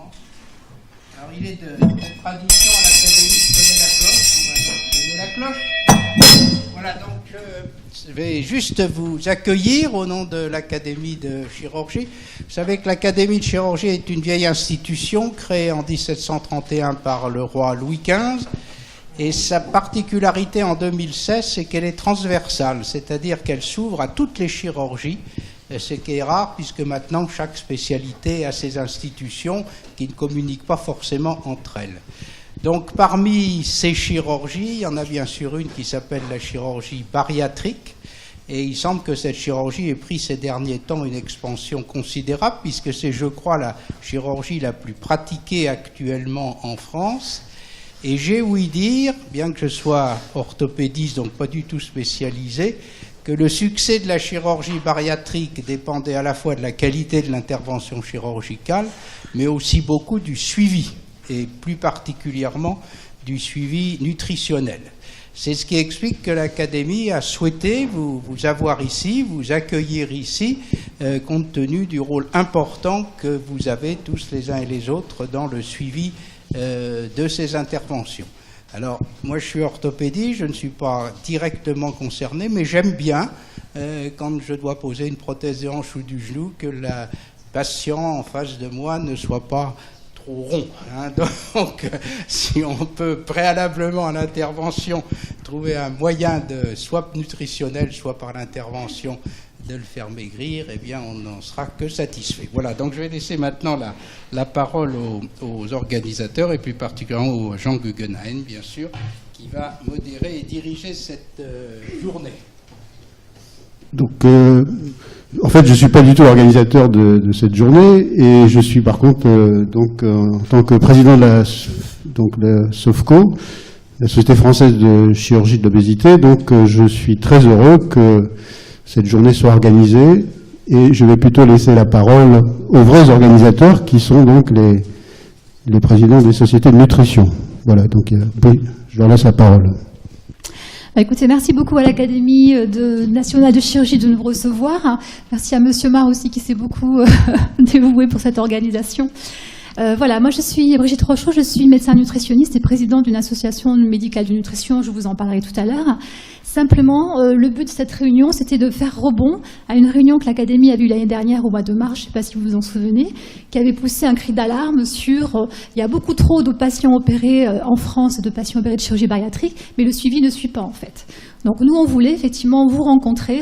France. Alors il est de tradition à l'Académie de sonner la cloche. On va donc sonner la cloche. Voilà, donc je vais juste vous accueillir au nom de l'Académie de chirurgie. Vous savez que l'Académie de chirurgie est une vieille institution créée en 1731 par le roi Louis XV. Et sa particularité en 2016, c'est qu'elle est transversale, c'est-à-dire qu'elle s'ouvre à toutes les chirurgies, ce qui est rare puisque maintenant chaque spécialité a ses institutions qui ne communiquent pas forcément entre elles. Donc parmi ces chirurgies, il y en a bien sûr une qui s'appelle la chirurgie bariatrique, et il semble que cette chirurgie ait pris ces derniers temps une expansion considérable puisque c'est, je crois, la chirurgie la plus pratiquée actuellement en France. Et j'ai ouï dire, bien que je sois orthopédiste, donc pas du tout spécialisé, que le succès de la chirurgie bariatrique dépendait à la fois de la qualité de l'intervention chirurgicale, mais aussi beaucoup du suivi, et plus particulièrement du suivi nutritionnel. C'est ce qui explique que l'Académie a souhaité vous avoir ici, vous accueillir ici, compte tenu du rôle important que vous avez tous les uns et les autres dans le suivi de ces interventions. Alors, moi je suis orthopédiste, je ne suis pas directement concerné, mais j'aime bien, quand je dois poser une prothèse de hanche ou du genou, que le patient en face de moi ne soit pas trop rond. Hein. Donc, si on peut préalablement à l'intervention trouver un moyen de, soit nutritionnel, soit par l'intervention, de le faire maigrir, eh bien, on n'en sera que satisfait. Voilà, donc je vais laisser maintenant la parole aux organisateurs, et plus particulièrement à Jean Guggenheim, bien sûr, qui va modérer et diriger cette journée. Donc, en fait, je ne suis pas du tout organisateur de cette journée, et je suis par contre, en tant que président de la SOFCO, la Société française de chirurgie de l'obésité, donc je suis très heureux que cette journée soit organisée, et je vais plutôt laisser la parole aux vrais organisateurs qui sont donc les présidents des sociétés de nutrition. Voilà, donc je leur laisse la parole. Écoutez, merci beaucoup à l'Académie nationale de chirurgie de nous recevoir. Merci à Monsieur Mar aussi qui s'est beaucoup dévoué pour cette organisation. Voilà, moi je suis Brigitte Rochaud, je suis médecin nutritionniste et présidente d'une association médicale de nutrition, je vous en parlerai tout à l'heure. Simplement, le but de cette réunion, c'était de faire rebond à une réunion que l'Académie a vue l'année dernière au mois de mars, je ne sais pas si vous vous en souvenez, qui avait poussé un cri d'alarme sur il y a beaucoup trop de patients opérés en France, de patients opérés de chirurgie bariatrique, mais le suivi ne suit pas en fait. Donc nous, on voulait effectivement vous rencontrer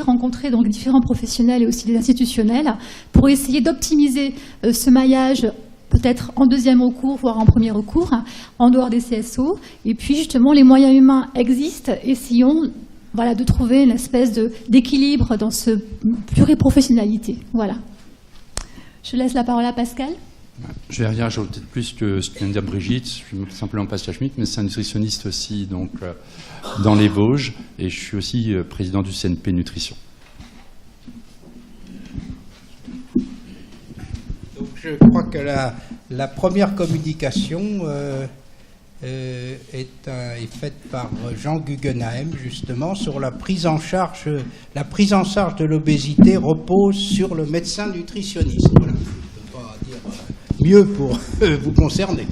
donc différents professionnels et aussi des institutionnels pour essayer d'optimiser ce maillage peut-être en deuxième recours, voire en premier recours, en dehors des CSO. Et puis justement, les moyens humains existent. Essayons de trouver une espèce d'équilibre dans ce pluriprofessionnalité. Voilà. Je laisse la parole à Pascal. Je vais rien ajouter de plus que ce que vient de dire Brigitte. Je suis simplement Pascal Schmitt, mais c'est un nutritionniste aussi donc, dans les Vosges. Et je suis aussi président du CNP Nutrition. Je crois que la première communication est faite par Jean Guggenheim, justement, sur la prise en charge. La prise en charge de l'obésité repose sur le médecin nutritionniste. Voilà. Je ne peux pas dire mieux pour vous concerner.